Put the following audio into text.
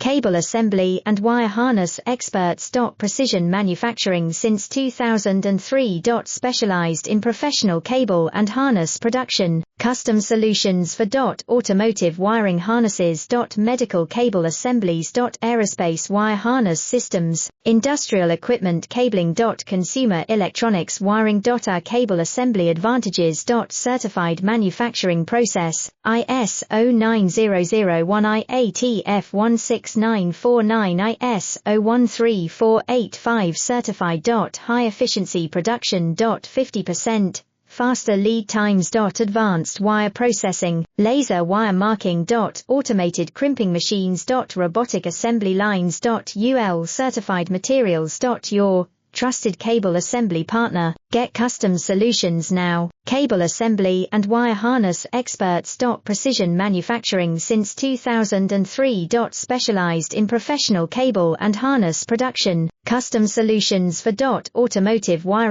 cable assembly and wire harness experts. Precision manufacturing since 2003. Specialized in professional cable and harness production, custom solutions for automotive wiring harnesses. Medical cable assemblies. Aerospace wire harness systems, industrial equipment cabling. Consumer electronics wiring. Our cable assembly advantages. Certified manufacturing process, ISO 9001 IATF 16949 ISO 13485 certified. High efficiency production. 50% faster lead times. Advanced wire processing, laser wire marking. Automated crimping machines. Robotic assembly lines. UL certified materials. Your trusted cable assembly partner. Get custom solutions now. Cable assembly and wire harness experts. Precision manufacturing since 2003. Specialized in professional cable and harness production, custom solutions for automotive wiring.